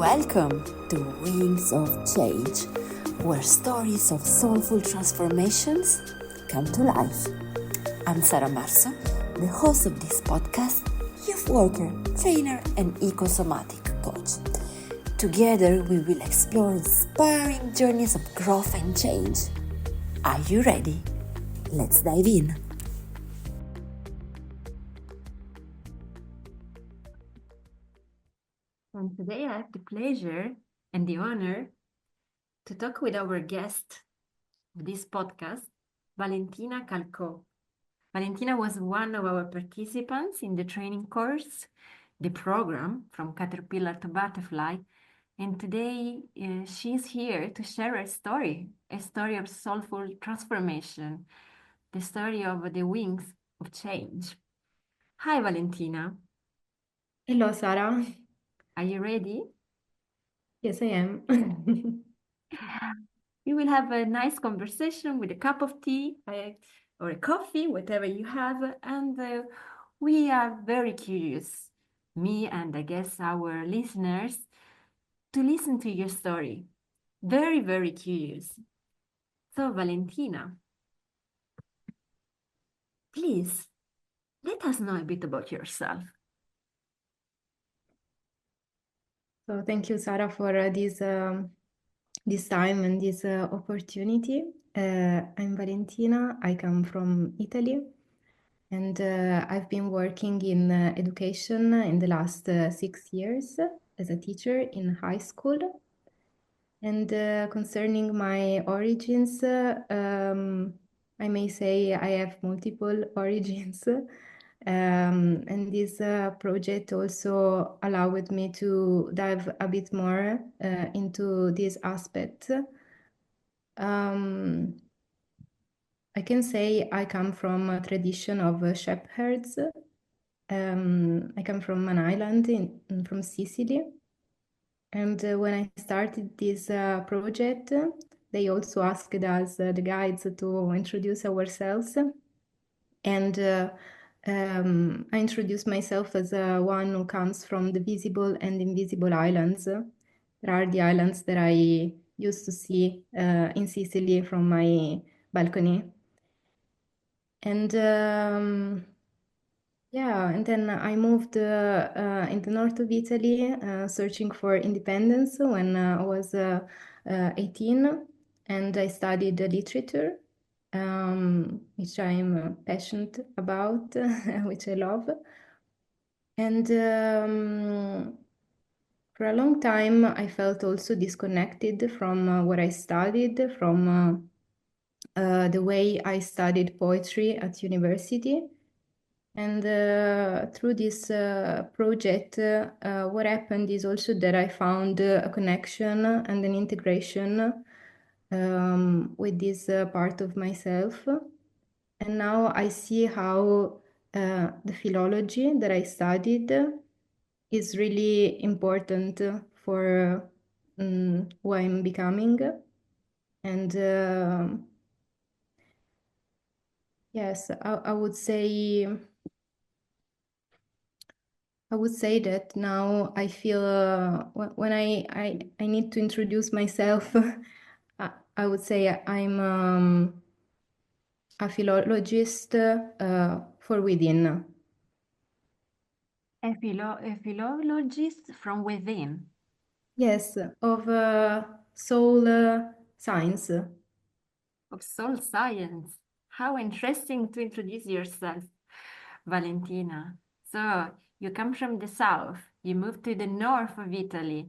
Welcome to Wings of Change, where stories of soulful transformations come to life. I'm Sara Marzo, the host of this podcast, youth worker, trainer, and ecosomatic coach. Together, we will explore inspiring journeys of growth and change. Are you ready? Let's dive in. And today I have the pleasure and the honor to talk with our guest of this podcast, Valentina Calcò. Valentina was one of our participants in the training course, the program From Caterpillar to Butterfly, and today she's here to share a story of soulful transformation, the story of the wings of change. Hi, Valentina. Hello, Sara. Are you ready? Yes, I am. We will have a nice conversation with a cup of tea or a coffee, whatever you have, and we are very curious, me and I guess our listeners, to listen to your story. Very, very curious. So, Valentina, please let us know a bit about yourself. So thank you, Sara, for this time and this opportunity. I'm Valentina. I come from Italy, and I've been working in education in the last 6 years as a teacher in high school. And concerning my origins, I may say I have multiple origins. And this project also allowed me to dive a bit more into this aspect. I can say I come from a tradition of shepherds. I come from an island from Sicily. And when I started this project, they also asked us, the guides, to introduce ourselves. And I introduced myself as one who comes from the visible and invisible islands. There are the islands that I used to see in Sicily from my balcony. And yeah, and then I moved in the north of Italy, searching for independence when I was 18, and I studied literature, which I'm passionate about, which I love. And for a long time, I felt also disconnected from what I studied, from the way I studied poetry at university. And through this project, what happened is also that I found a connection and an integration with this part of myself. And now I see how the philology that I studied is really important for who I'm becoming. And yes, I would say that now I feel when I need to introduce myself, I would say I'm a philologist for within. A philologist from within. Yes, of soul science. Of soul science. How interesting to introduce yourself, Valentina. So, you come from the south, you moved to the north of Italy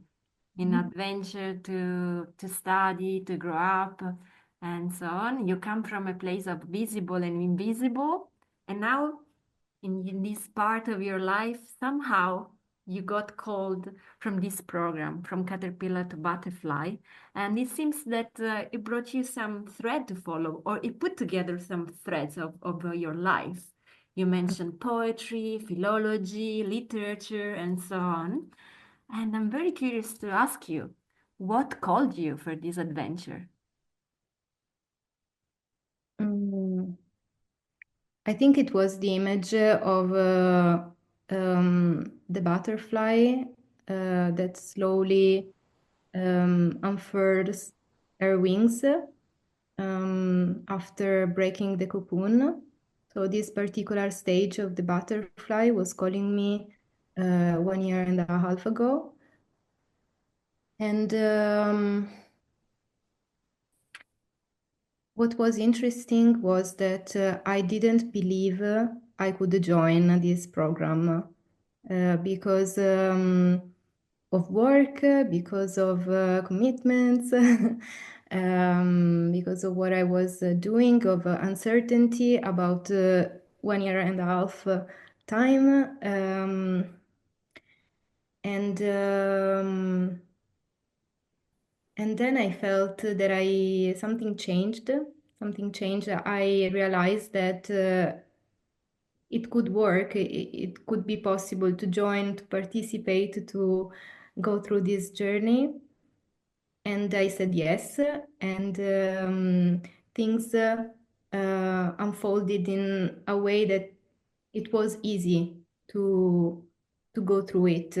in adventure to study, to grow up, and so on. You come from a place of visible and invisible, and now in this part of your life, somehow you got called from this program, From Caterpillar to Butterfly, and it seems that it brought you some thread to follow, or it put together some threads of your life. You mentioned poetry, philology, literature, and so on. And I'm very curious to ask you, what called you for this adventure? Mm, I think it was the image of the butterfly that slowly unfurls her wings after breaking the cocoon. So this particular stage of the butterfly was calling me 1 year and a half ago. And what was interesting was that I didn't believe I could join this program because of work, because of commitments, because of what I was doing, of uncertainty about 1 year and a half time. And and then I felt that something changed. Something changed. I realized that it could work. It could be possible to join, to participate, to go through this journey. And I said yes, and things unfolded in a way that it was easy to go through it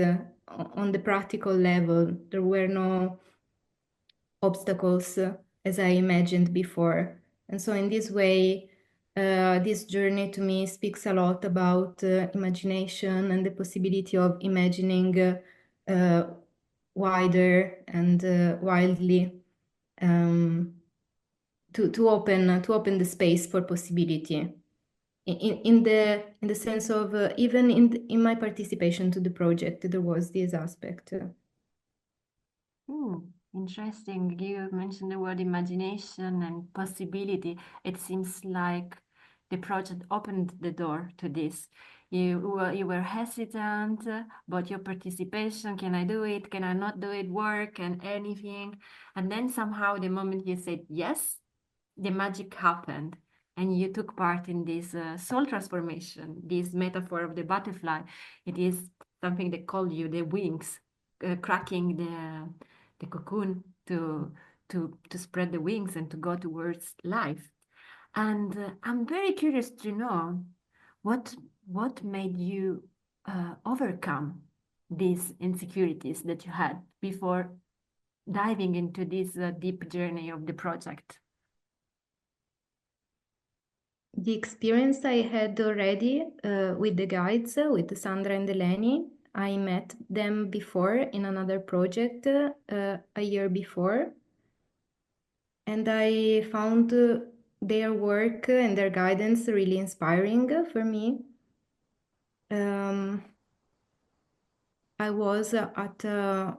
on the practical level. There were no obstacles as I imagined before. And so, in this way, this journey to me speaks a lot about imagination and the possibility of imagining wider and wildly to open the space for possibility. In the sense of even in my participation to the project, there was this aspect. Hmm, interesting. You mentioned the word imagination and possibility. It seems like the project opened the door to this. You were hesitant about your participation. Can I do it? Can I not do it? Work and anything. And then somehow the moment you said yes, the magic happened. And you took part in this soul transformation, this metaphor of the butterfly. It is something they call you the wings, cracking the cocoon to spread the wings and to go towards life. And I'm very curious to know what what made you overcome these insecurities that you had before diving into this deep journey of the project. The experience I had already with the guides, with Sandra and Eleni, I met them before in another project a year before, and I found their work and their guidance really inspiring for me. I was at a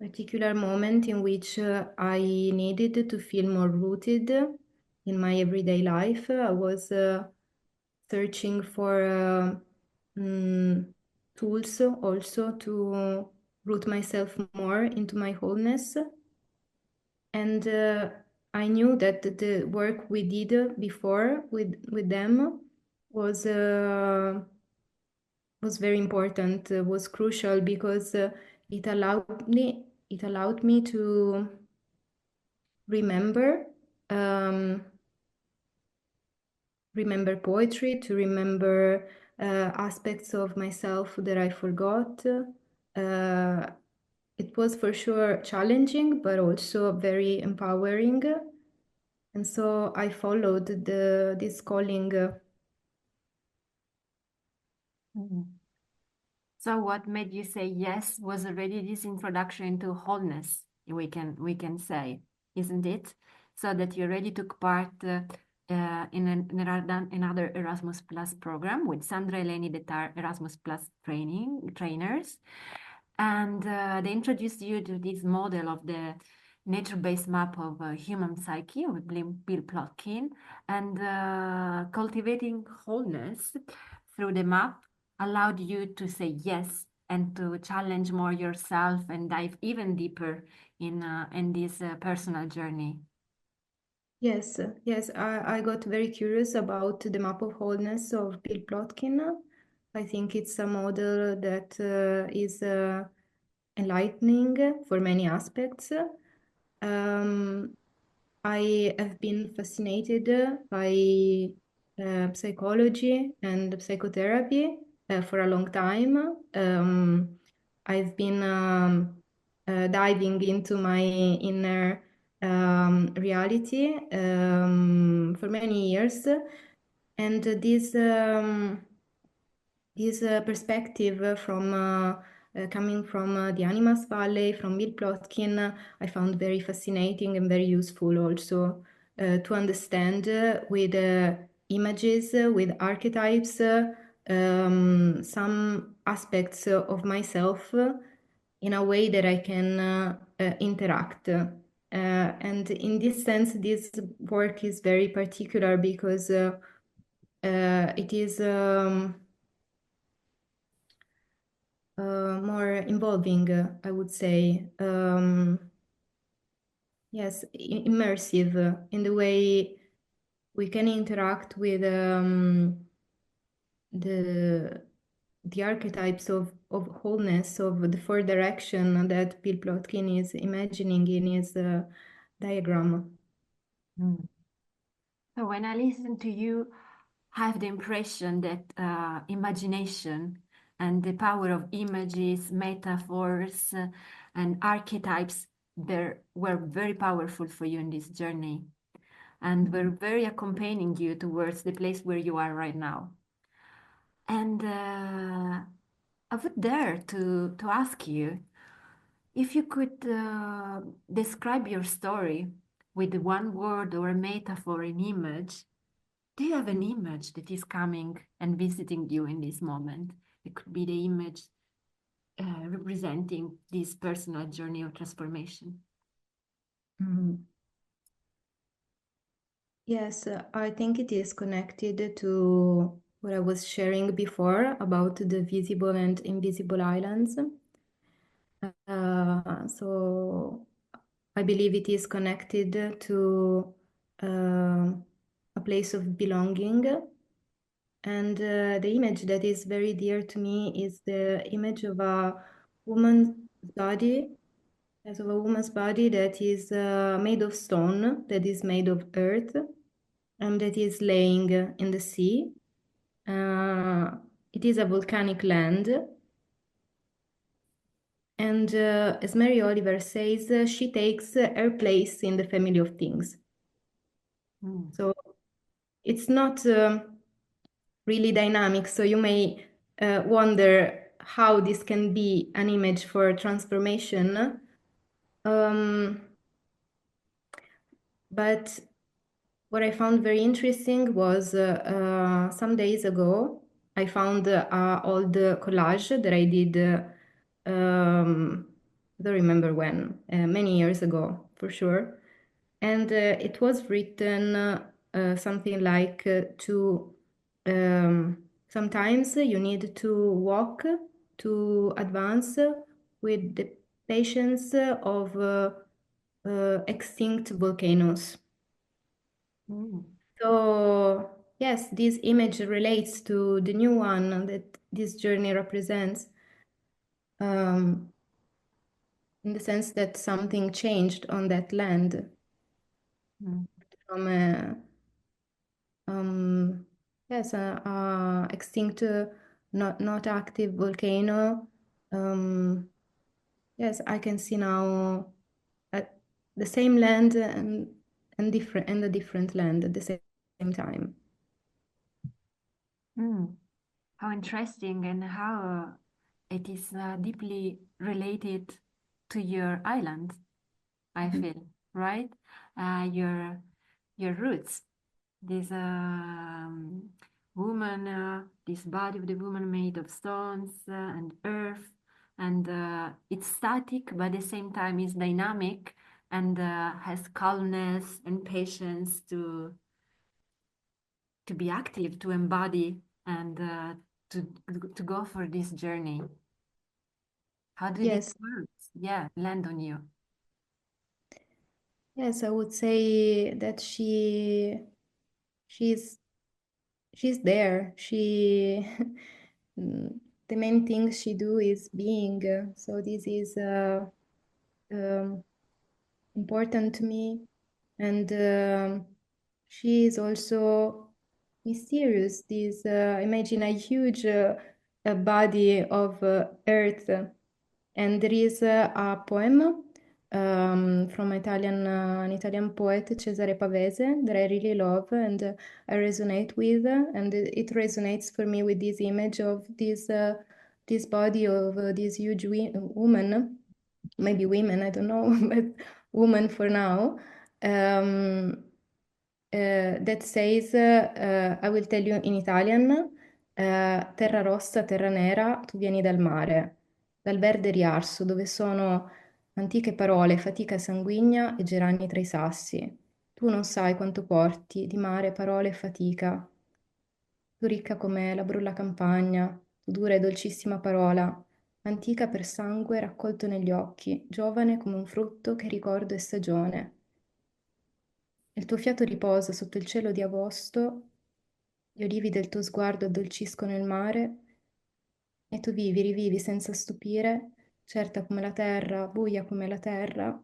particular moment in which I needed to feel more rooted in my everyday life. I was searching for tools also to root myself more into my wholeness. And I knew that the work we did before with them was was very important, was crucial because it allowed me to remember um, remember poetry, to remember aspects of myself that I forgot. It was for sure challenging, but also very empowering. And so I followed this calling. Mhm. So what made you say yes was already this introduction into wholeness, we can say, isn't it? So that you already took part in another Erasmus Plus program with Sandra Eleni that are Erasmus Plus trainers. And they introduced you to this model of the nature-based map of human psyche with Bill Plotkin, and cultivating wholeness through the map allowed you to say yes and to challenge more yourself and dive even deeper in this personal journey. Yes, yes, I got very curious about the map of wholeness of Bill Plotkin. I think it's a model that is enlightening for many aspects. Um, I have been fascinated by psychology and psychotherapy for a long time. I've been diving into my inner reality for many years, and this perspective from coming from the Animas Valley, from Bill Plotkin, I found very fascinating and very useful also to understand with images, with archetypes, some aspects of myself in a way that I can interact. And in this sense, this work is very particular because it is more involving, I would say. Yes, immersive in the way we can interact with the the archetypes of wholeness, of the four direction that Bill Plotkin is imagining in his diagram. Mm. So when I listen to you, I have the impression that imagination and the power of images, metaphors, and archetypes were very powerful for you in this journey and were very accompanying you towards the place where you are right now. And I would dare to ask you if you could describe your story with one word or a metaphor, an image. Do you have an image that is coming and visiting you in this moment? It could be the image representing this personal journey of transformation. Mhm. Yes, I think it is connected to what I was sharing before about the visible and invisible islands. So I believe it is connected to a place of belonging. And the image that is very dear to me is the image of a woman's body, as of a woman's body that is made of stone, that is made of earth, and that is laying in the sea. It is a volcanic land. And as Mary Oliver says, she takes her place in the family of things. Mm. So it's not really dynamic. So you may wonder how this can be an image for transformation. Um, but what I found very interesting was some days ago, I found all the collage that I did, I don't remember when, many years ago for sure. And it was written something like sometimes you need to walk to advance with the patience of extinct volcanoes. Mm. So, yes, this image relates to the new one that this journey represents, um, in the sense that something changed on that land Mm. from a, yes, extinct, not active volcano. Um, yes, I can see now at the same land and a different land at the same time. Mm. How interesting and how it is deeply related to your island, I Mhm. feel, right? Your roots. This woman, this body of the woman made of stones and earth, and it's static, but at the same time is dynamic and has calmness and patience to be active, to embody, and to to go for this journey. How do these Yes, words, yeah, land on you? yes, I would say that she's she's there. She the main thing she do is being. So this is um, important to me, and she is also mysterious. This imagine a huge a body of earth And there is a poem from an Italian poet, Cesare Pavese, that I really love and I resonate with. And it resonates for me with this image of this body of this huge woman, maybe women, I don't know, but woman for now. Um, that says, I will tell you in Italian, terra rossa, terra nera, tu vieni dal mare, dal verde riarso, dove sono antiche parole, fatica sanguigna e gerani tra i sassi. Tu non sai quanto porti di mare, parole e fatica. Tu ricca come la brulla campagna, tu dura e dolcissima parola, antica per sangue raccolto negli occhi, giovane come un frutto che ricordo è stagione. Il tuo fiato riposa sotto il cielo di agosto, gli olivi del tuo sguardo addolciscono il mare e tu vivi, rivivi senza stupire, certa come la terra, buia come la terra,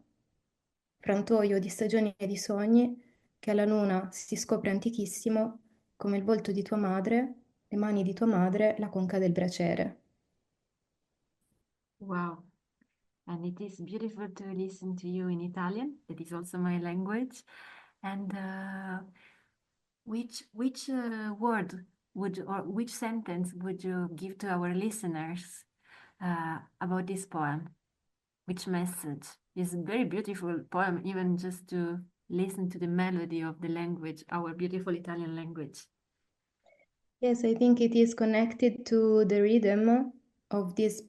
frantoio di stagioni e di sogni, che alla luna si scopre antichissimo come il volto di tua madre, le mani di tua madre, la conca del braciere. Wow. And it is beautiful to listen to you in Italian. That is also my language. And which word would or which sentence would you give to our listeners about this poem? Which message? It's a very beautiful poem, even just to listen to the melody of the language, our beautiful Italian language. Yes, I think it is connected to the rhythm of this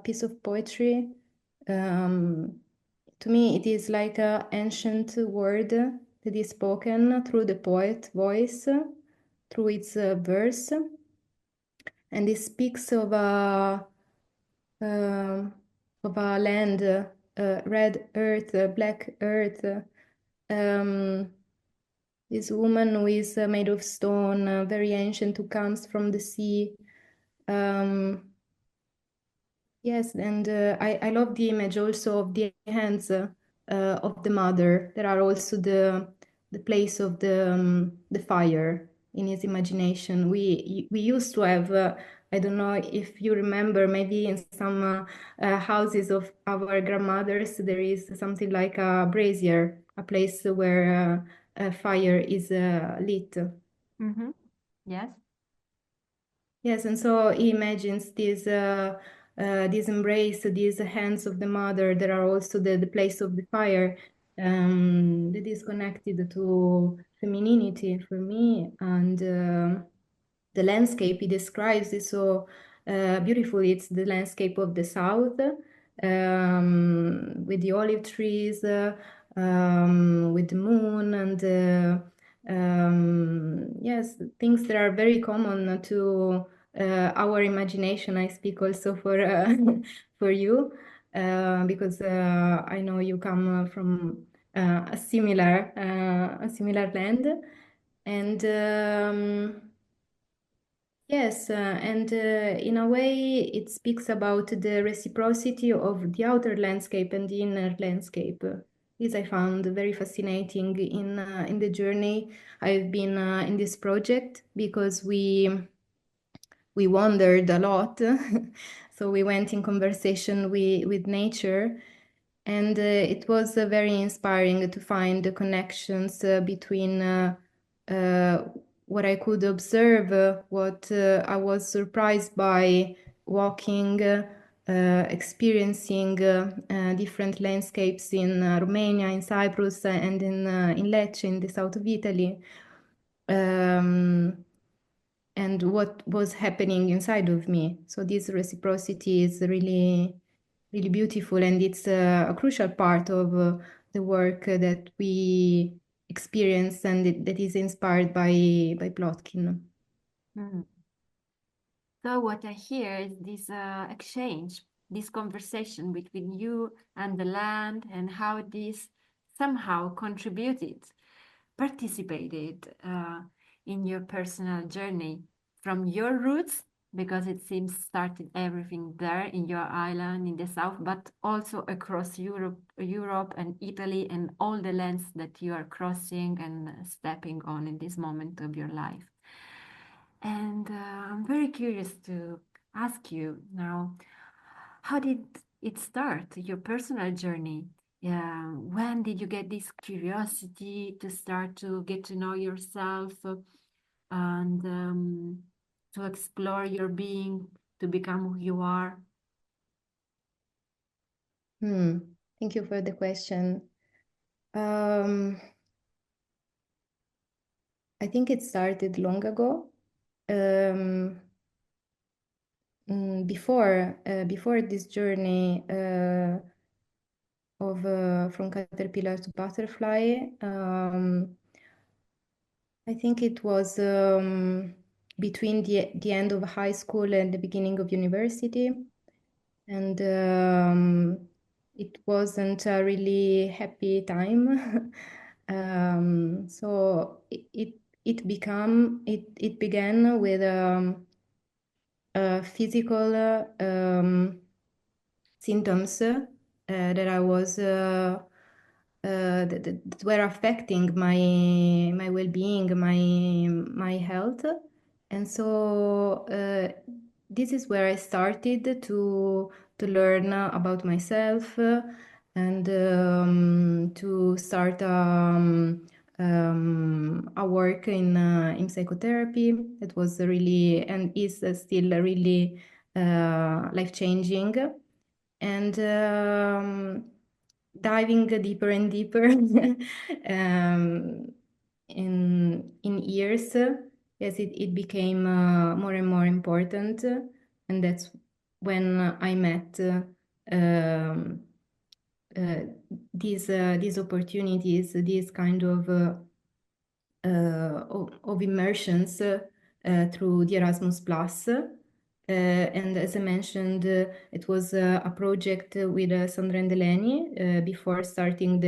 piece of poetry. To me, it is like an ancient word that is spoken through the poet voice, through its verse, and it speaks um, of a land, red earth, black earth. Um, this woman who is made of stone, very ancient, who comes from the sea. Yes, and I love the image also of the hands of the mother. There are also the place of the fire in his imagination. We used to have, I don't know if you remember, maybe in some houses of our grandmothers, there is something like a brazier, a place where a fire is lit. Mm-hmm. Yes. Yes, and so he imagines this embrace, these hands of the mother that are also the place of the fire, that is connected to femininity for me. And the landscape he describes is so beautiful. It's the landscape of the south, with the olive trees, with the moon, and yes, things that are very common to our imagination. I speak also for for you because I know you come from a similar land, and yes, and in a way, it speaks about the reciprocity of the outer landscape and the inner landscape. This I found very fascinating in the journey I've been in this project because we wandered a lot. So we went in conversation with nature, and it was very inspiring to find the connections between uh, what I could observe, what I was surprised by walking, experiencing different landscapes in Romania, in Cyprus, and in Lecce, in the south of Italy. Um, and what was happening inside of me. So this reciprocity is really, really beautiful, and it's a crucial part of the work that we experience and that is inspired by Plotkin. Mm. So what I hear is this exchange, this conversation between you and the land, and how this somehow contributed, participated in your personal journey from your roots, because it seems started everything there in your island in the south, but also across Europe and Italy and all the lands that you are crossing and stepping on in this moment of your life. And I'm very curious to ask you now, How did it start, your personal journey? Yeah, when did you get this curiosity to start to get to know yourself and to explore your being, to become who you are? Thank you for the question. Um, I think it started long ago. Um, before this journey of from caterpillar to butterfly, I think it was between the end of high school and the beginning of university, and it wasn't a really happy time. So it began with physical symptoms that I was that were affecting my well-being, my health, and so this is where I started to learn about myself and to start a work in psychotherapy. It was really and is still really life-changing. And diving deeper and deeper in years, yes, it became more and more important, and that's when I met um, uh, these opportunities, these kind of immersions through the Erasmus Plus. And as I mentioned, it was a project with Sandra and Eleni before starting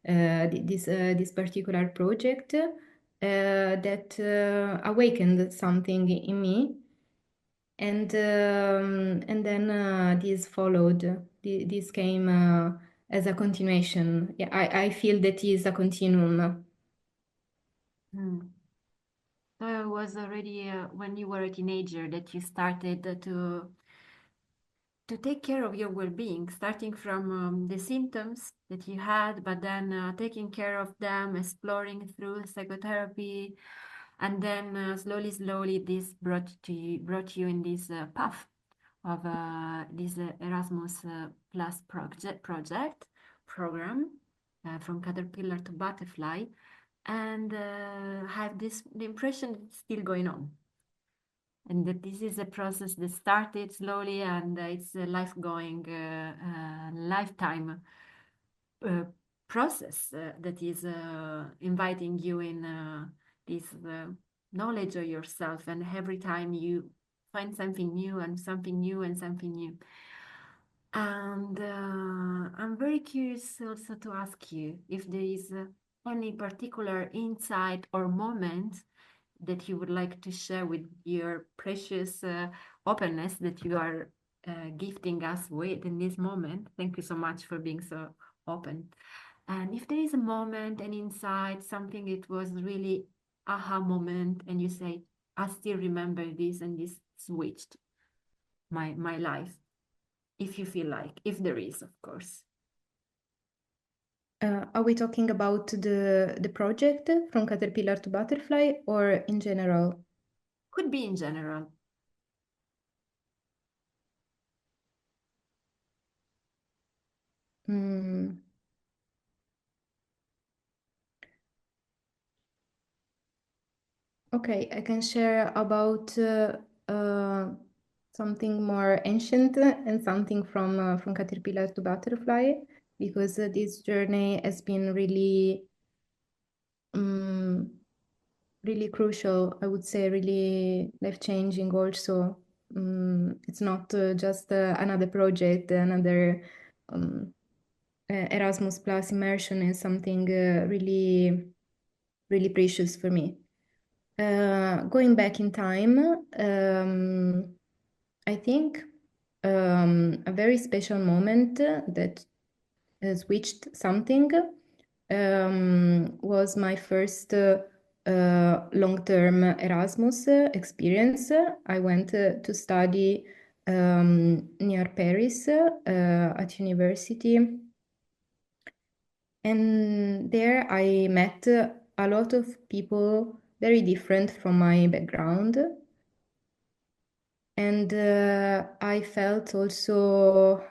this particular project that awakened something in me, and then this followed. This came as a continuation. Yeah, I feel that is a continuum. Hmm. So it was already when you were a teenager that you started to take care of your well-being, starting from the symptoms that you had, but then taking care of them, exploring through psychotherapy, and then slowly, this brought you in this path of this Erasmus Plus project program from caterpillar to butterfly, and have this the impression that it's still going on, and that this is a process that started slowly and it's a life-going lifetime uh, process that is inviting you in this knowledge of yourself, and every time you find something new and something new and something new. And I'm very curious also to ask you if there is any particular insight or moment that you would like to share with your precious openness that you are gifting us with in this moment. Thank you so much for being so open. And if there is a moment, an insight, something it was really aha moment, and you say, I still remember this and this switched my life, if you feel like, if there is, of course. Are we talking about the project from caterpillar to butterfly or in general? Could be in general. Mm, okay, I can share about uh, something more ancient and something from caterpillar to butterfly, because this journey has been um, really crucial. I would say really life-changing also. It's not just another project, another um, Erasmus Plus immersion is something really precious for me. Going back in time, I think a very special moment that switched something was my first long-term Erasmus experience. I went to study near Paris at university. And there I met a lot of people very different from my background. And I felt also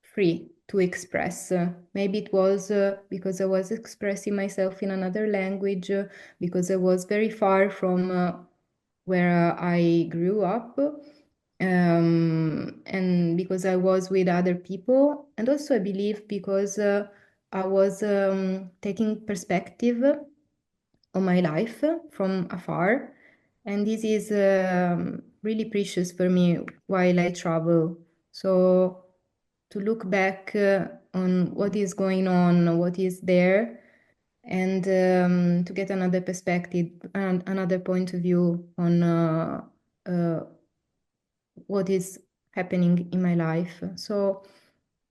free to express. Maybe it was because I was expressing myself in another language, because I was very far from where I grew up, and because I was with other people. And also, I believe because I was taking perspective on my life from afar. And this is really precious for me while I travel. So to look back on what is going on, what is there, and to get another perspective and another point of view on uh, what is happening in my life. So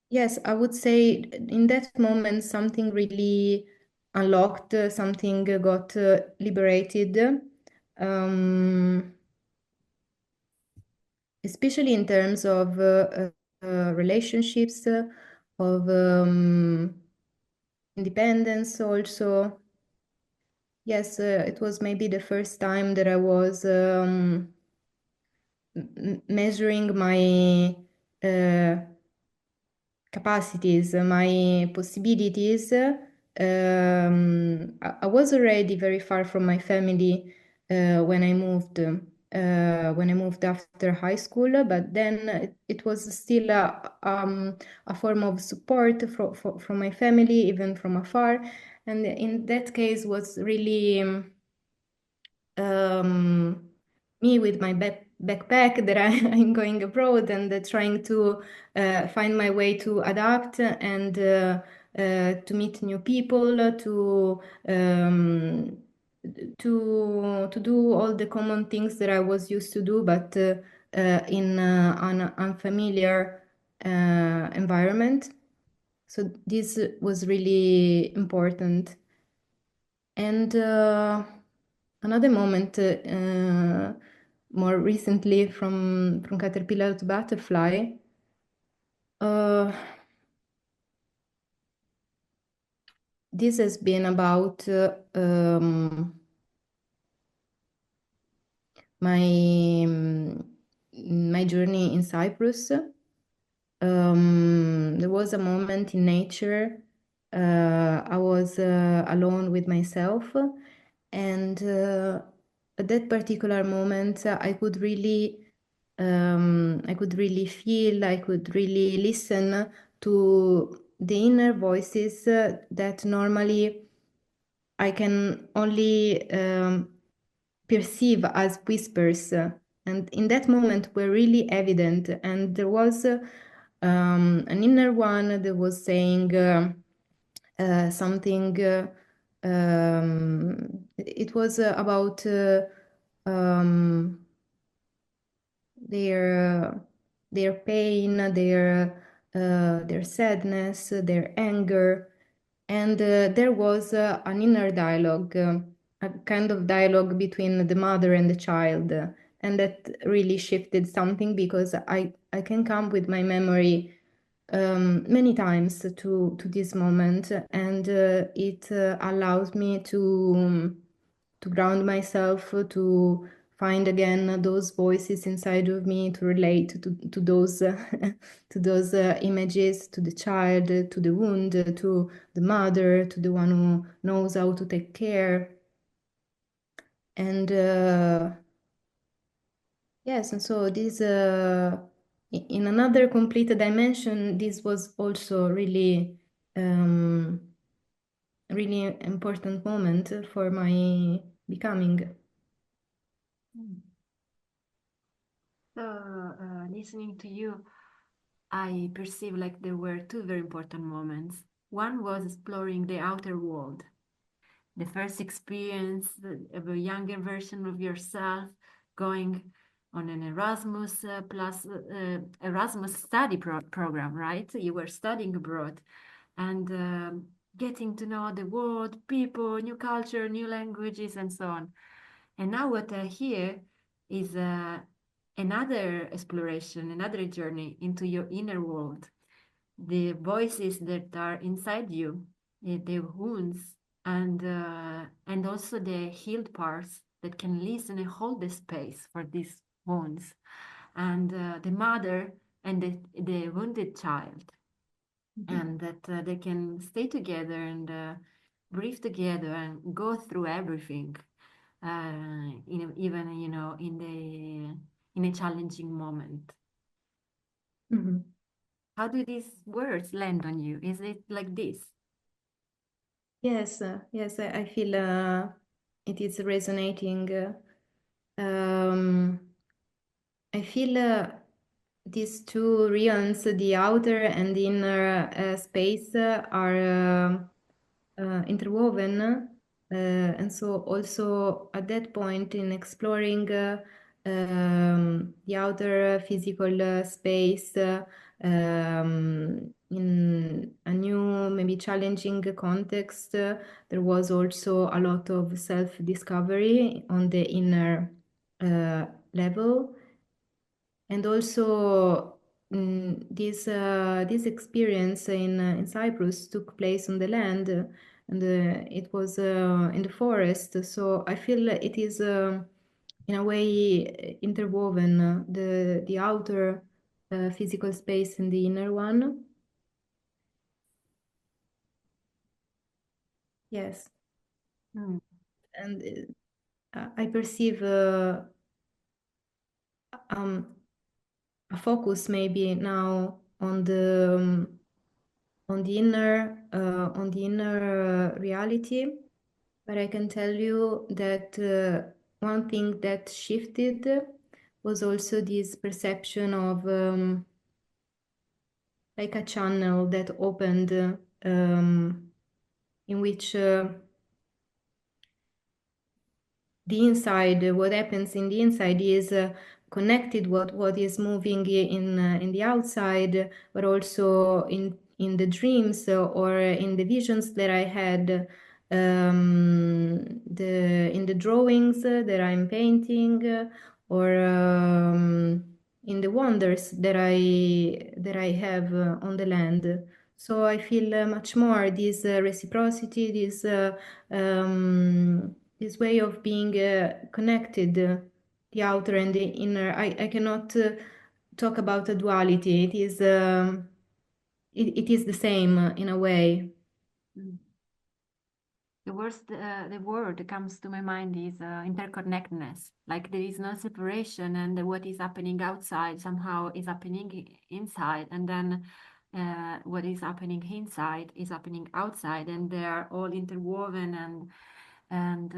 yes, I would say in that moment something really unlocked, something got liberated, um, especially in terms of relationships, of independence also. Yes, it was maybe the first time that I was measuring my uh, capacities, my possibilities. I was already very far from my family when I moved. When I moved after high school, but then it was still a form of support from my family, even from afar. And in that case was really um, me with my backpack that I'm going abroad and trying to find my way to adapt and to meet new people, to do all the common things that I was used to do, but in an unfamiliar environment. So this was really important. And another moment, more recently from caterpillar to butterfly, uh, this has been about my my journey in Cyprus. There was a moment in nature. I was alone with myself, and at that particular moment, I could really feel, I could really listen to the inner voices that normally I can only perceive as whispers. And in that moment were really evident. And there was an inner one that was saying something, it was about um, their their pain, their sadness, their anger, and there was an inner dialogue, a kind of dialogue between the mother and the child, and that really shifted something because I can come with my memory many times to this moment, and it allows me to ground myself, to find again those voices inside of me, to relate to those to those images, to the child, to the wound, to the mother, to the one who knows how to take care. And yes, and so this in another complete dimension, this was also um, really important moment for my becoming. Mm. So, listening to you, I perceive like there were two very important moments. One was exploring the outer world, the first experience of a younger version of yourself going on an Erasmus plus Erasmus study program, right? You were studying abroad and getting to know the world, people, new culture, new languages, and so on. And now what I hear is another exploration, another journey into your inner world, the voices that are inside you, the wounds, and also the healed parts that can listen and hold the space for these wounds, and the mother and the wounded child, and that they can stay together and breathe together and go through everything, even in a challenging moment. Mhm. How do these words land on you? Is it like this? Yes, yes, I feel it is resonating. I feel these two realms, the outer and the inner space, are interwoven. And so, also at that point, in exploring the outer physical space in a new, maybe challenging context, there was also a lot of self-discovery on the inner level. And also, this experience in Cyprus took place on the land, and it was in the forest. So I feel it is in a way interwoven, the outer physical space and the inner one. Yes, Mm. and I perceive um, a focus maybe now on the inner reality. But I can tell you that one thing that shifted was also this perception of like a channel that opened, in which the inside, what happens in the inside is connected what is moving in the outside, but also in the dreams or in the visions that I had, in the drawings that I'm painting, or in the wonders that I have on the land. So I feel much more this reciprocity, this way of being connected, the outer and the inner. I cannot talk about a duality. It is the same in a way. Mm. The word that comes to my mind is interconnectedness. Like there is no separation, and what is happening outside somehow is happening inside, and then what is happening inside is happening outside, and they are all interwoven and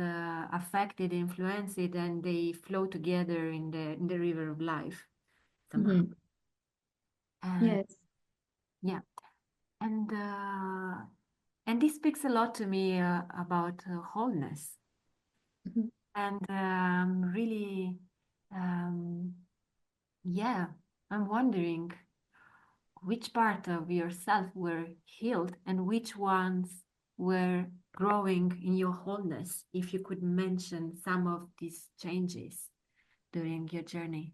affected, influenced, and they flow together in the river of life somehow. Mhm. And Yes. yeah, and uh, and this speaks a lot to me about wholeness. Mhm. And really, um, yeah, I'm wondering which part of yourself were healed and which ones were growing in your wholeness, if you could mention some of these changes during your journey.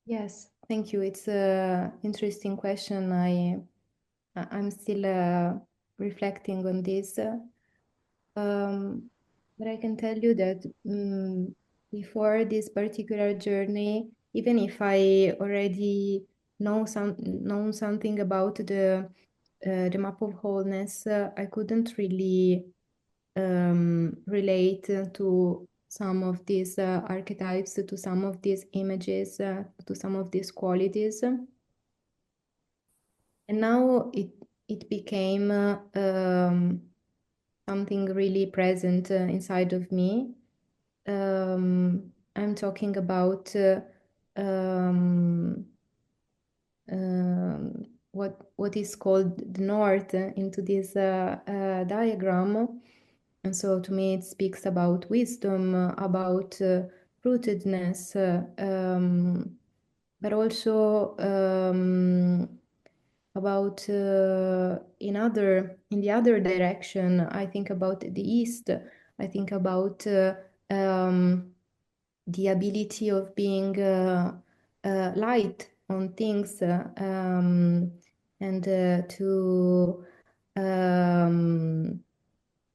Yes. Thank you. It's a interesting question. I'm still reflecting on this. Um, but I can tell you that before this particular journey, even if I already known something about the map of wholeness, I couldn't really relate to some of these archetypes, to some of these images, to some of these qualities. And now it became something really present inside of me. I'm talking about um, what is called the north into this diagram. And so to me, it speaks about wisdom, about rootedness, but also about in the other direction, I think about the East. I think about the ability of being light on things and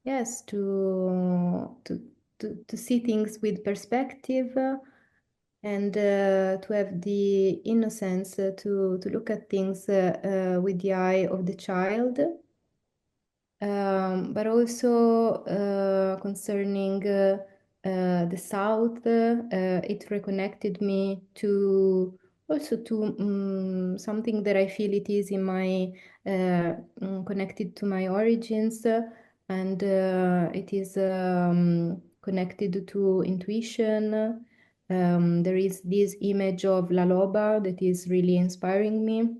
yes, to see things with perspective and to have the innocence to look at things with the eye of the child. But also concerning the South, it reconnected me to also to something that I feel it is in my connected to my origins, and it is connected to intuition. There is this image of La Loba that is really inspiring me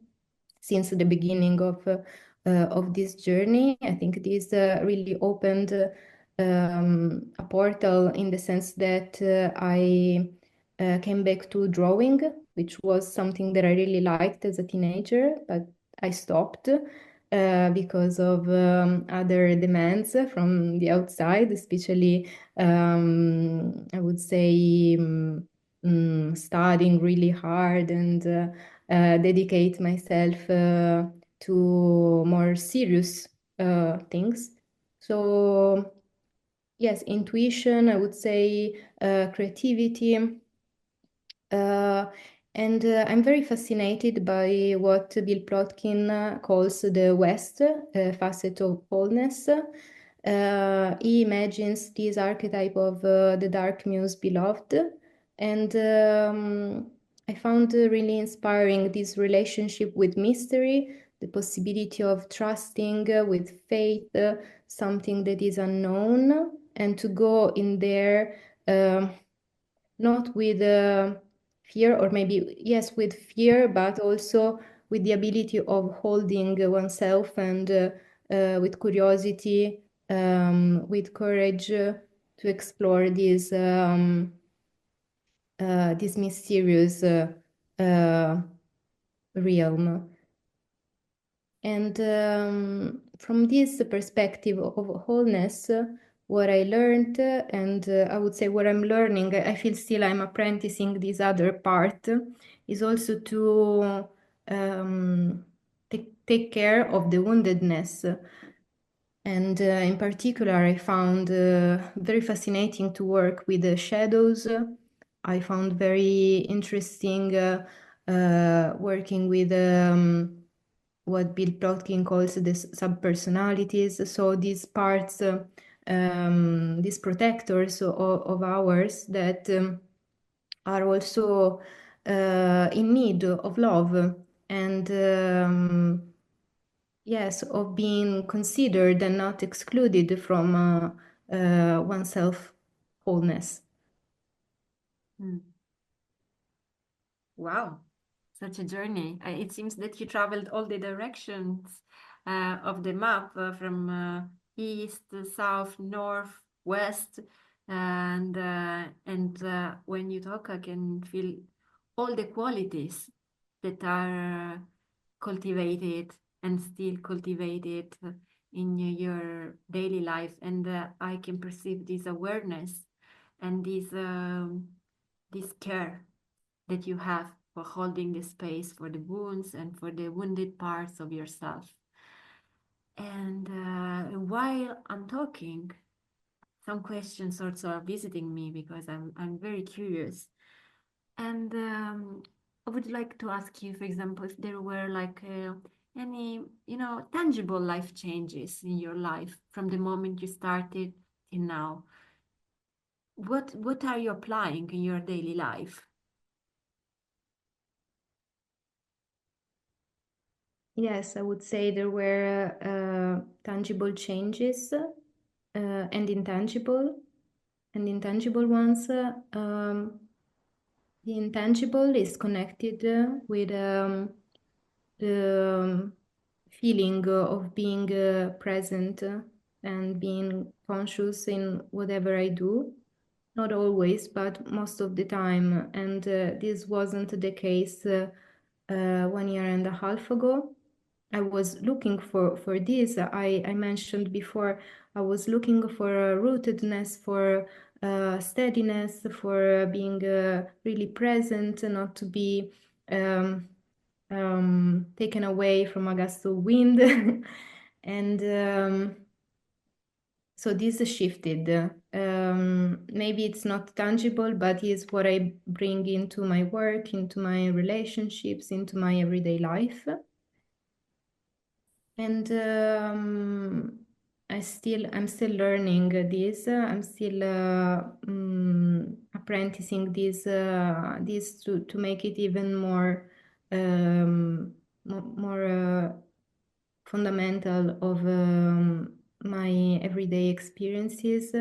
since the beginning of this journey. I think this really opened a portal in the sense that I came back to drawing, which was something that I really liked as a teenager, but I stopped because of other demands from the outside, especially I would say studying really hard and dedicate myself to more serious things. So, yes, intuition, I would say creativity. Uh, and I'm very fascinated by what Bill Plotkin calls the West facet of wholeness. He imagines this archetype of the dark muse beloved, and I found really inspiring this relationship with mystery, the possibility of trusting with faith something that is unknown, and to go in there. Not with fear, or maybe yes with fear, but also with the ability of holding oneself and with curiosity, with courage to explore this mysterious uh, realm. And from this perspective of wholeness, what I learned, and I would say what I'm learning, I feel still I'm apprenticing this other part, is also to take care of the woundedness. And in particular, I found very fascinating to work with the shadows. I found very interesting working with what Bill Plotkin calls the subpersonalities. So these parts, these protectors of ours that are also in need of love and yes, of being considered and not excluded from oneself wholeness. Mm. Wow, such a journey. It seems that you traveled all the directions of the map from east, south, north, west, and when you talk, I can feel all the qualities that are cultivated and still cultivated in your daily life, and I can perceive this awareness and this care that you have for holding the space for the wounds and for the wounded parts of yourself. And while I'm talking, some questions also are visiting me because I'm very curious. And I would like to ask you, for example, if there were like any, tangible life changes in your life from the moment you started till now. What are you applying in your daily life? Yes, I would say there were tangible changes and intangible. And intangible ones, the intangible is connected with the feeling of being present and being conscious in whatever I do. Not always, but most of the time. And this wasn't the case 1 year and a half ago. I was looking for this. I mentioned before I was looking for rootedness, for steadiness, for being really present, not to be taken away from a gust of wind. And so this shifted. Maybe it's not tangible, but it's what I bring into my work, into my relationships, into my everyday life. And I'm still learning this. I'm still apprenticing this to make it even more more fundamental of my everyday experiences.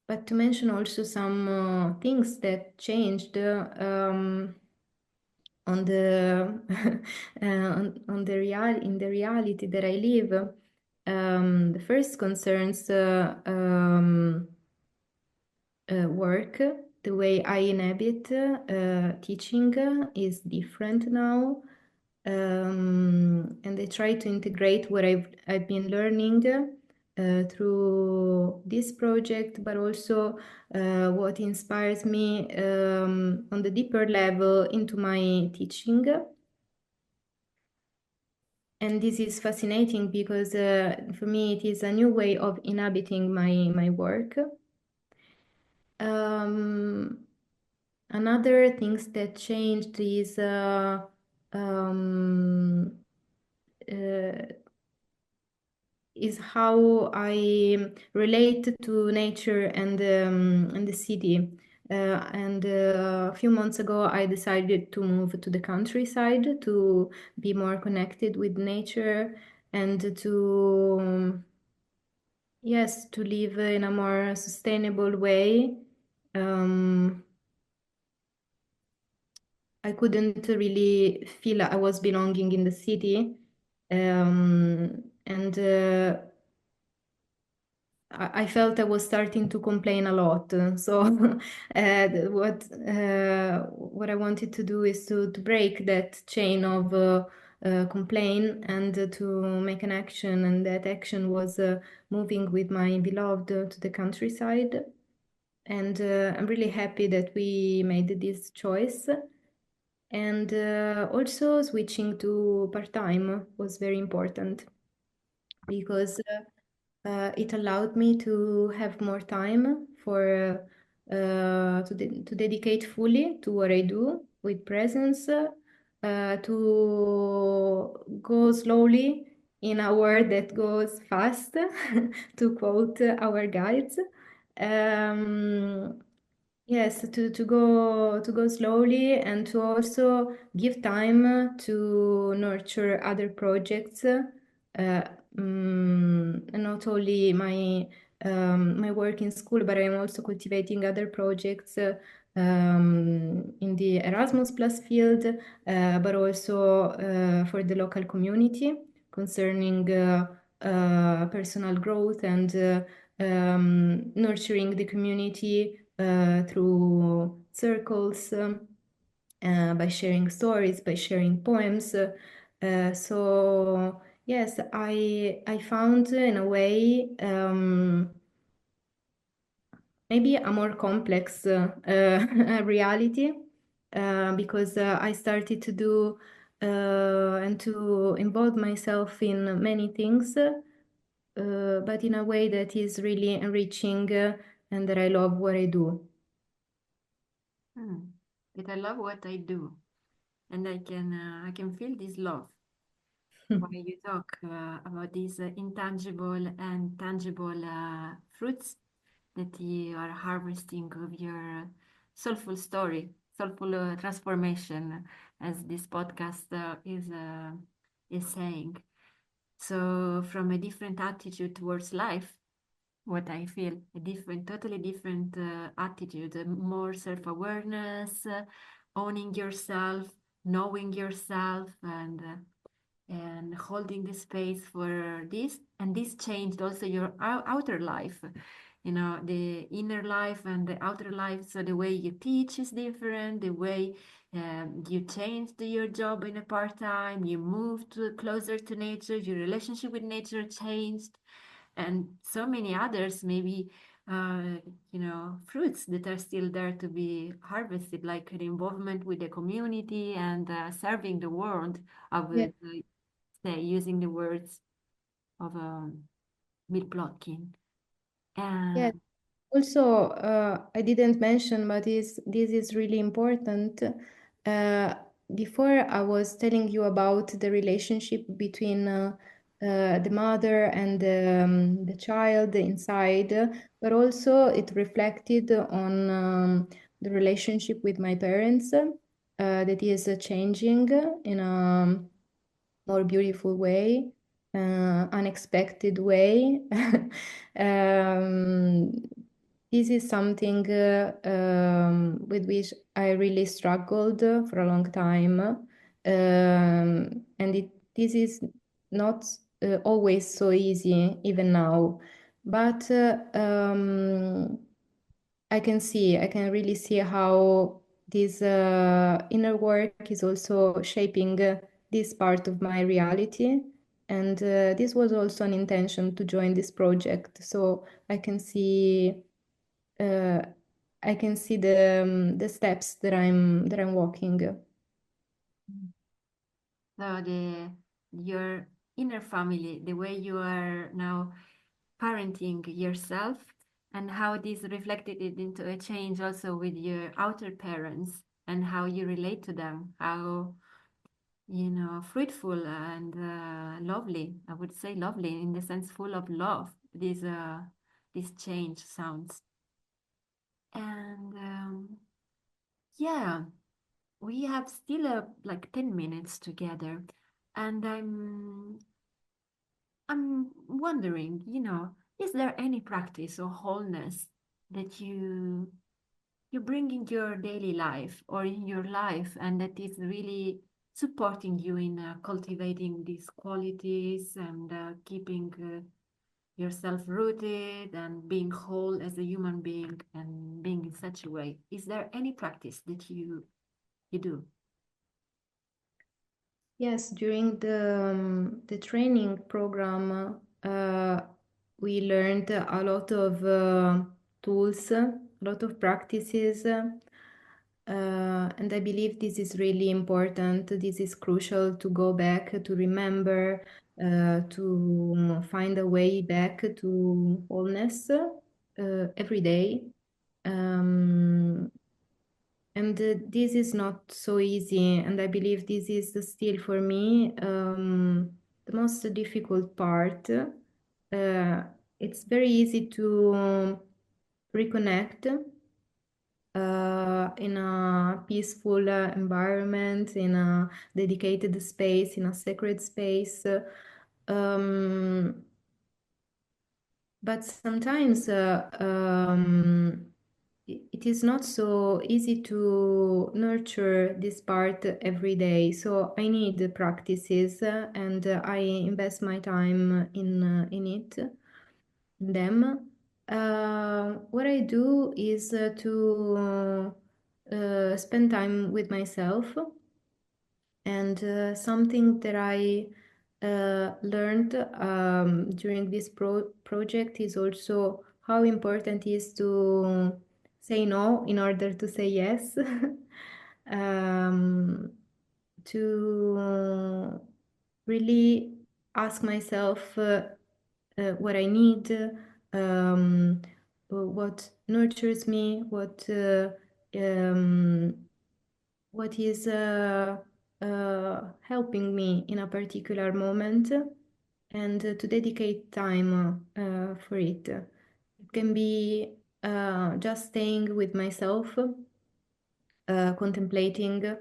But to mention also some things that changed on the on the in the reality that I live. The first concerns work. The way I inhabit teaching is different now. And I try to integrate what I've been learning through this project, but also what inspires me on the deeper level into my teaching. And this is fascinating because for me it is a new way of inhabiting my work. Another things that changed is how I relate to nature and the city. And a few months ago, I decided to move to the countryside to be more connected with nature and to, yes, to live in a more sustainable way. I couldn't really feel I was belonging in the city. And I felt I was starting to complain a lot. So what I wanted to do is to break that chain of complaint and to make an action. And that action was moving with my beloved to the countryside. And I'm really happy that we made this choice. And also switching to part-time was very important because it allowed me to have more time for to dedicate fully to what I do with presence, to go slowly in a world that goes fast, to quote our guides. Um, Yes, to go slowly and to also give time to nurture other projects, and not only my work in school, but I am also cultivating other projects in the Erasmus Plus field, but also for the local community concerning personal growth and nurturing the community through circles, by sharing stories, by sharing poems. So yes, I found in a way maybe a more complex reality because I started to do and to involve myself in many things, but in a way that is really enriching and that I love what I do. But I love what I do, and I can feel this love when you talk about these intangible and tangible fruits that you are harvesting of your soulful story, soulful transformation, as this podcast is saying. So, from a different attitude towards life, what I feel, a different, totally different attitude, more self-awareness, owning yourself, knowing yourself, and holding the space for this. And this changed also your outer life. the inner life and the outer life. So the way you teach is different, the way you changed your job in a part-time, you moved closer to nature, your relationship with nature changed, and so many others, maybe uh, fruits that are still there to be harvested, like an involvement with the community and serving the world. I Yeah. would say, using the words of Bill Plotkin. Yeah. And Also, I didn't mention, but this is really important. Uh, Before, I was telling you about the relationship between the mother and the child inside, but also it reflected on the relationship with my parents, that is changing in a more beautiful way, unexpected way. Um, this is something with which I really struggled for a long time. And this is not always so easy, even now. But I can really see how this inner work is also shaping this part of my reality. And this was also an intention to join this project. So uh, I can see the steps that I'm walking. so your inner family, the way you are now parenting yourself, and how this reflected it into a change also with your outer parents and how you relate to them, how fruitful and lovely, I would say lovely in the sense full of love, this change sounds. And yeah, we have still like 10 minutes together, and I'm wondering, is there any practice or wholeness that you bring in your daily life or in your life, and that is really supporting you in cultivating these qualities and keeping yourself rooted and being whole as a human being and being in such a way? Is there any practice that you do? Yes, during the training program, we learned a lot of tools, a lot of practices, and I believe this is really important. This is crucial to go back to remember, to find a way back to wholeness every day. Um, and this is not so easy, and I believe this is still for me the most difficult part. It's very easy to reconnect in a peaceful environment, in a dedicated space, in a sacred space. Um, but sometimes it is not so easy to nurture this part every day. So I need the practices, and I invest my time in it, in them. What I do is to spend time with myself, and something that I learned during this project is also how important it is to say no in order to say yes. um, to really ask myself what I need, um, what nurtures me, um, what is helping me in a particular moment, and to dedicate time for it. It can be just staying with myself, contemplating,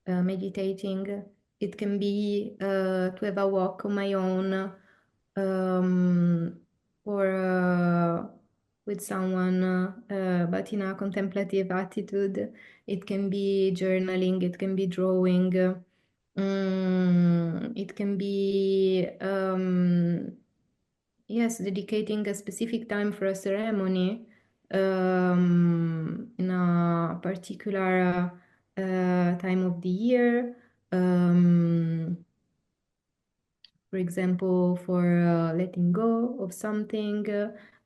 meditating. It can be to have a walk on my own, um, or with someone, but in a contemplative attitude. It can be journaling, it can be drawing, it can be yes, dedicating a specific time for a ceremony in a particular time of the year. For example, for letting go of something,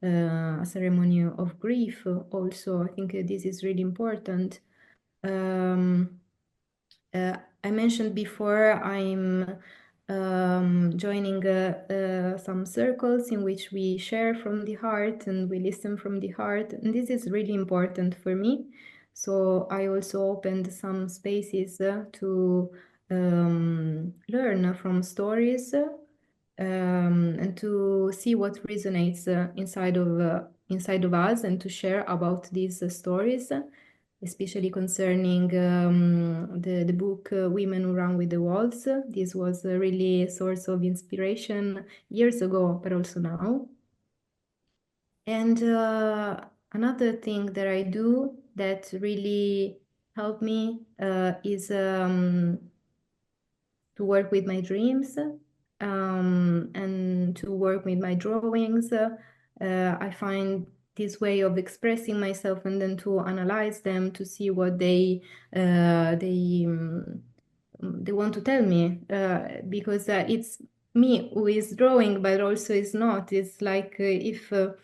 a ceremony of grief. Also, I think this is really important. Um, I mentioned before I'm joining some circles in which we share from the heart and we listen from the heart, and this is really important for me. So I also opened some spaces to learn from stories and to see what resonates inside of us and to share about these stories, especially concerning the book Women Who Run with the Wolves. This was really a source of inspiration years ago, but also now. And another thing that I do that really helped me is to work with my dreams and to work with my drawings. I find this way of expressing myself and then to analyze them to see what they want to tell me because it's me who is drawing, but also is not. It's like if the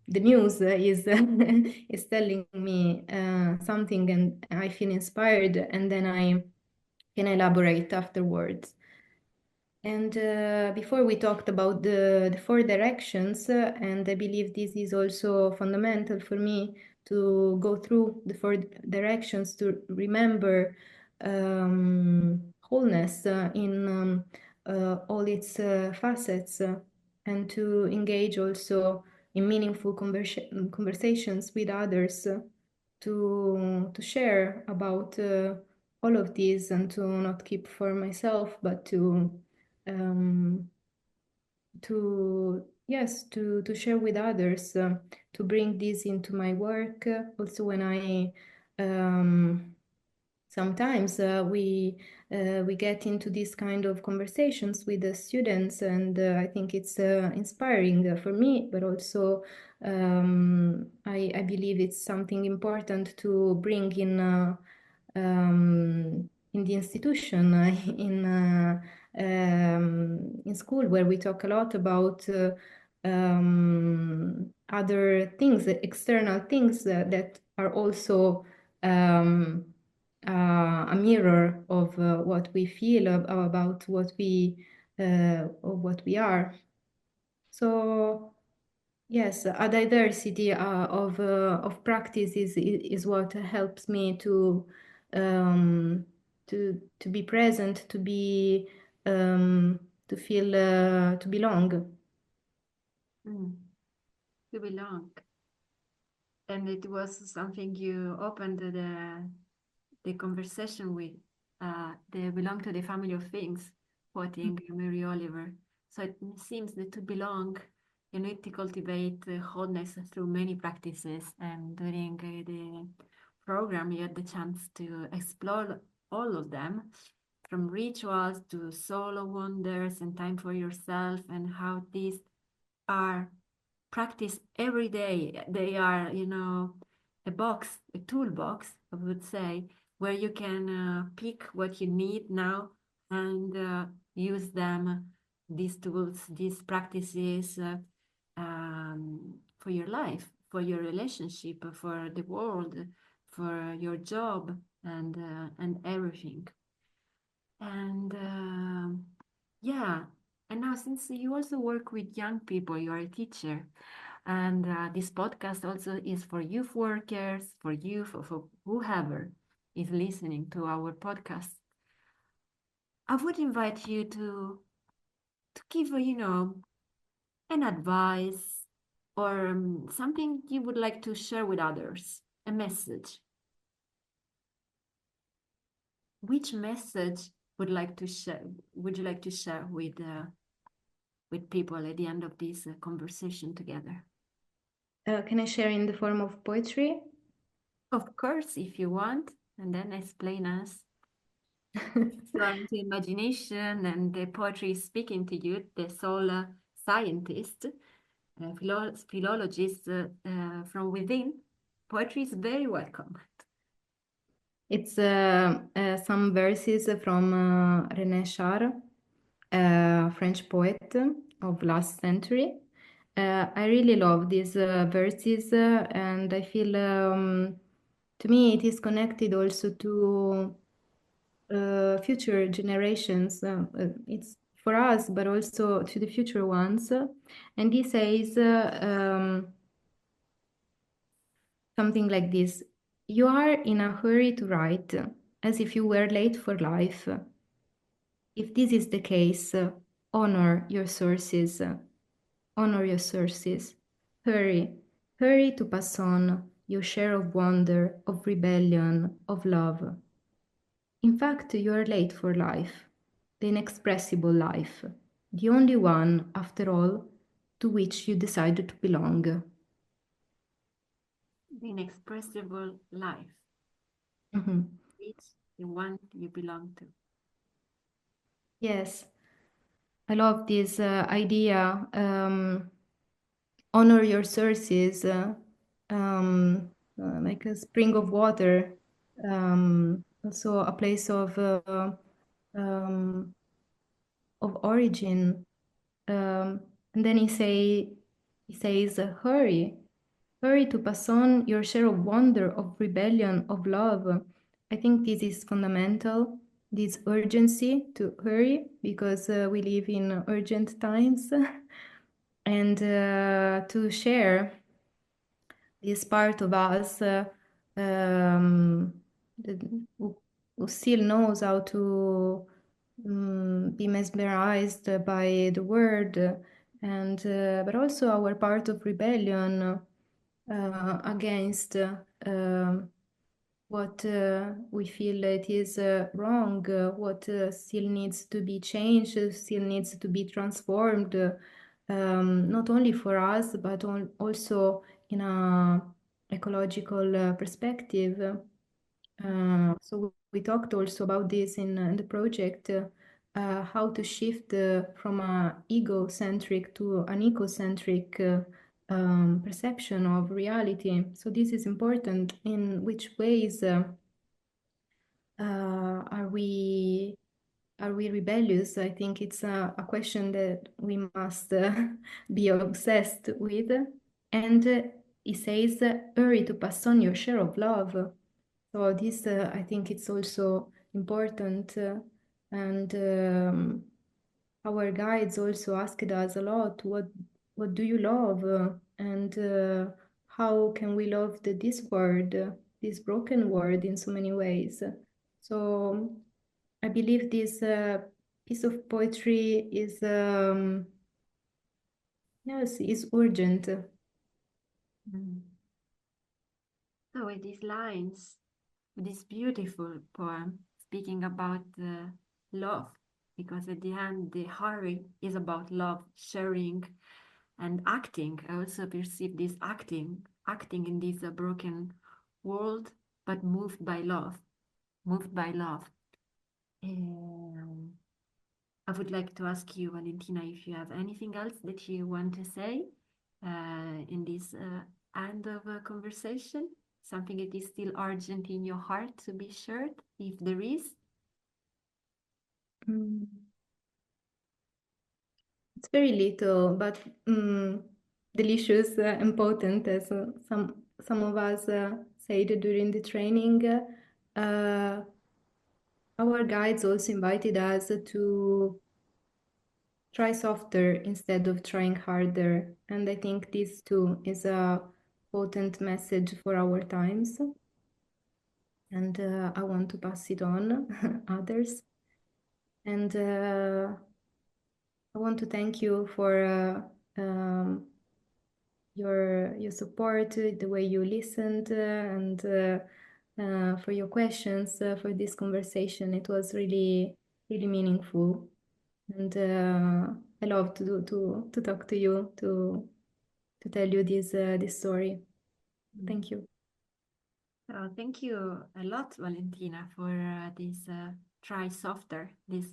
muse is is telling me something and I feel inspired, and then I can elaborate afterwards. And before we talked about the four directions, and I believe this is also fundamental for me to go through the four directions to remember wholeness in all its facets and to engage also in meaningful conversations with others to share about all of these and to not keep for myself, but um, to share with others, to bring this into my work. Also, when I sometimes we get into these kind of conversations with the students, and I think it's inspiring for me, but also I believe it's something important to bring in the institution, in school, where we talk a lot about other things, external things that are also um, a mirror of what we feel about what we are. So yes, a diversity of practice is what helps me to be present, um, to feel to belong. To belong. And it was something you opened the conversation with. They belong to the family of things, quoting Mary Oliver. So it seems that to belong, you need to cultivate wholeness through many practices. And during the program, you had the chance to explore all of them, from rituals to solo wonders and time for yourself, and how these are practiced every day. They are, a box, a toolbox, I would say, where you can pick what you need now and use them, these tools, these practices for your life, for your relationship, for the world, for your job, and everything. And yeah, and now since you also work with young people, you are a teacher, and this podcast also is for youth workers, for youth, for whoever is listening to our podcast. I would invite you to give an advice or something you would like to share with others, a message. Which message would you like to share with people at the end of this conversation together? Can I share in the form of poetry? Of course, if you want, and then explain us. You are into imagination and the poetry is speaking to you, the soul scientists, philologists from within, poetry is very welcome. It's some verses from René Char, a French poet of last century. I really love these verses, and I feel to me it is connected also to future generations. It's for us, but also to the future ones. And he says something like this: "You are in a hurry to write, as if you were late for life. If this is the case, honor your sources. Honor your sources. Hurry, hurry to pass on your share of wonder, of rebellion, of love. In fact, you are late for life, the inexpressible life, the only one, after all, to which you decided to belong." The inexpressible life. Mhm. It's the one you belong to. Yes, I love this idea. Honor your sources, like a spring of water, also a place um, of origin. And then he says, hurry, hurry to pass on your share of wonder, of rebellion, of love. I think this is fundamental, this urgency to hurry, because we live in urgent times, and to share this part of us um, who still knows how to be mesmerized by the word, and but also our part of rebellion against what we feel it is wrong, what still needs to be changed, still needs to be transformed, not only for us, but also in a ecological perspective. So we talked also about this in the project, how to shift from a egocentric to an ecocentric perception of reality. So this is important. In which ways are we rebellious? I think it's a question that we must be obsessed with. And he says, hurry to pass on your share of love. So this, I think it's also important. And our guides also asked us a lot, what do you love? And how can we love this word, this broken word in so many ways? So I believe this piece of poetry is, yes, is urgent. Mm. So with these lines, this beautiful poem speaking about love, because at the end the hurry is about love, sharing, and acting. I also perceive this acting in this broken world, but moved by love, moved by love. I would like to ask you, Valentina, if you have anything else that you want to say in this end of a conversation, something that is still urgent in your heart to be shared, if there is. Mm. It's very little, but delicious and potent, as some of us said during the training. Uh, our guides also invited us to try softer instead of trying harder, and I think this too is a potent message for our times, and I want to pass it on others. And I want to thank you for your support, the way you listened, and for your questions, for this conversation. It was really, really meaningful, and I love to talk to you, to tell you this story. Thank you. Thank you a lot, Valentina, for this try softer, this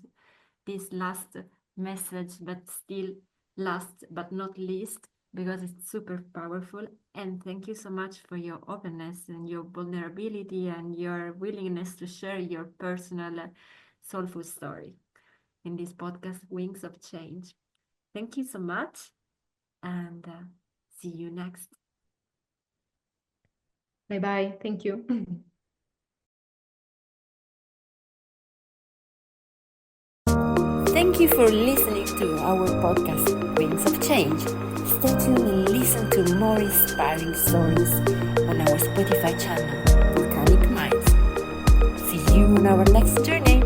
last message, but still last but not least, because it's super powerful, and thank you so much for your openness and your vulnerability and your willingness to share your personal soulful story in this podcast, Wings of Change. Thank you so much, and see you next. Bye-bye. Thank you. Thank you for listening to our podcast, Wings of Change. Stay tuned and listen to more inspiring stories on our Spotify channel, Volcanic Minds. See you on our next journey.